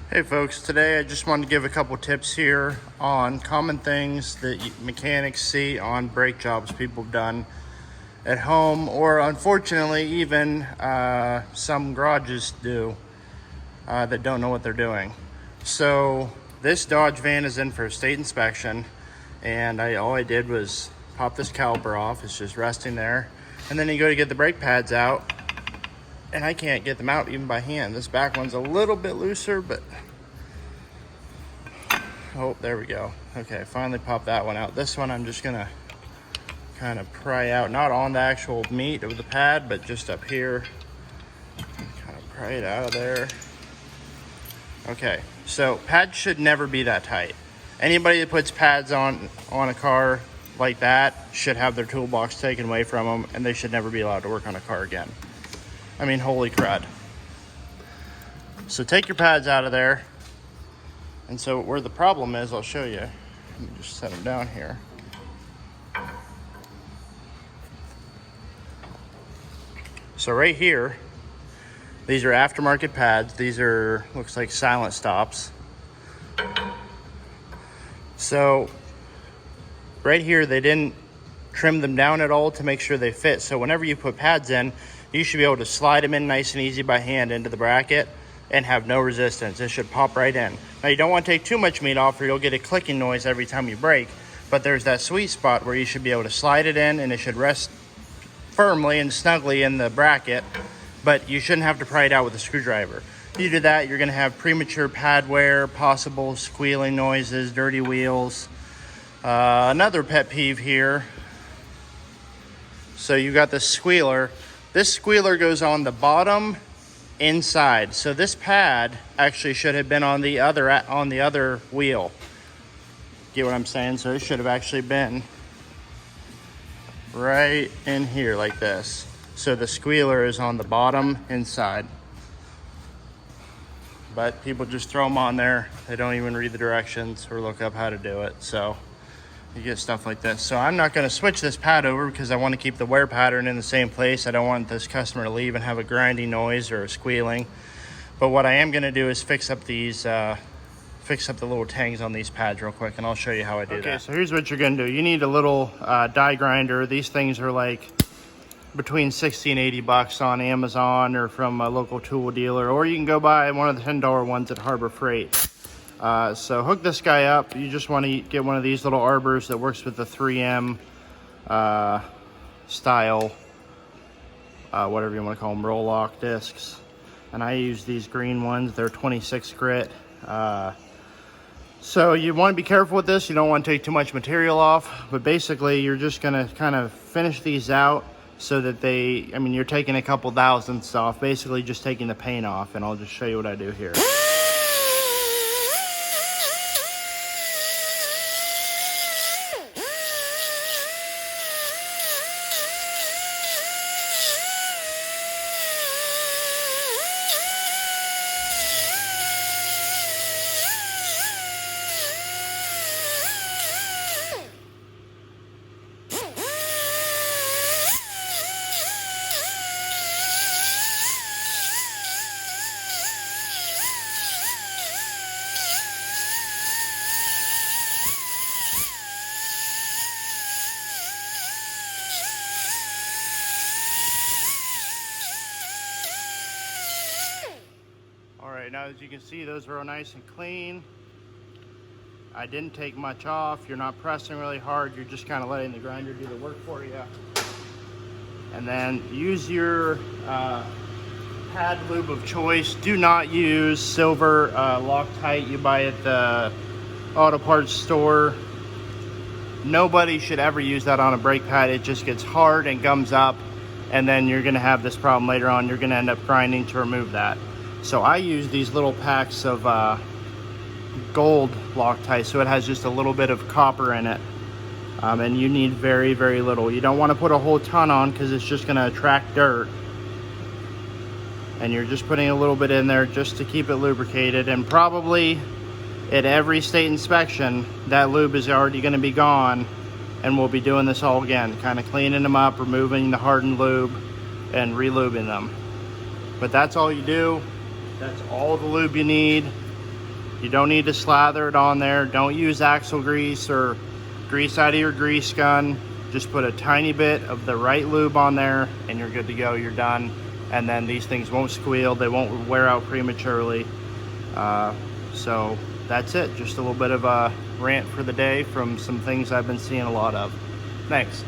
Hey folks, today I just wanted to give a couple tips here on common things that mechanics see on brake jobs people have done at home, or unfortunately even some garages do that don't know what they're doing. So this Dodge van is in for a state inspection, and all I did was pop this caliper off. It's just resting there, and then you go to get the brake pads out, and I can't get them out even by hand. This back one's a little bit looser, but oh, there we go. Okay, finally popped that one out. This one I'm just gonna kind of pry out, not on the actual meat of the pad, but just up here. Kind of pry it out of there. Okay, so pads should never be that tight. Anybody that puts pads on a car like that should have their toolbox taken away from them, and they should never be allowed to work on a car again. I mean, holy crud. So take your pads out of there. And so where the problem is, I'll show you. Let me just set them down here. So right here, these are aftermarket pads. These are, looks like silent stops. So right here, they didn't trim them down at all to make sure they fit. So whenever you put pads in, you should be able to slide them in nice and easy by hand into the bracket and have no resistance. It should pop right in. Now you don't want to take too much meat off or you'll get a clicking noise every time you brake, but there's that sweet spot where you should be able to slide it in and it should rest firmly and snugly in the bracket, but you shouldn't have to pry it out with a screwdriver. If you do that, you're gonna have premature pad wear, possible squealing noises, dirty wheels. Another pet peeve here. So you got the squealer. This squealer goes on the bottom inside. So this pad actually should have been on the other wheel. Get what I'm saying? So it should have actually been right in here like this. So the squealer is on the bottom inside. But people just throw them on there. They don't even read the directions or look up how to do it. So you get stuff like this. So I'm not going to switch this pad over because I want to keep the wear pattern in the same place. I don't want this customer to leave and have a grinding noise or a squealing. But what I am going to do is fix up these, fix up the little tangs on these pads real quick, and I'll show you how I do that. Okay, so here's what you're going to do. You need a little die grinder. These things are like between 60 and 80 bucks on Amazon or from a local tool dealer, or you can go buy one of the $10 ones at Harbor Freight. So hook this guy up. You just want to get one of these little arbors that works with the 3M style, whatever you want to call them, roll lock discs. And I use these green ones. They're 26 grit. So you want to be careful with this. You don't want to take too much material off, but basically you're just going to kind of finish these out so that you're taking a couple thousandths off, basically just taking the paint off, and I'll just show you what I do here. All right, now as you can see, those are all nice and clean. I didn't take much off. You're not pressing really hard. You're just kind of letting the grinder do the work for you. And then use your pad lube of choice. Do not use silver Loctite you buy at the auto parts store. Nobody should ever use that on a brake pad. It just gets hard and gums up, and then you're gonna have this problem later on. You're gonna end up grinding to remove that. So I use these little packs of gold Loctite, so it has just a little bit of copper in it. And you need very, very little. You don't want to put a whole ton on because it's just going to attract dirt. And you're just putting a little bit in there just to keep it lubricated. And probably at every state inspection, that lube is already going to be gone. And we'll be doing this all again, kind of cleaning them up, removing the hardened lube, and re-lubing them. But that's all you do. That's all the lube you need. You don't need to slather it on there. Don't use axle grease or grease out of your grease gun. Just put a tiny bit of the right lube on there and you're good to go. You're done. And then these things won't squeal. They won't wear out prematurely. So that's it. Just a little bit of a rant for the day from some things I've been seeing a lot of. Thanks.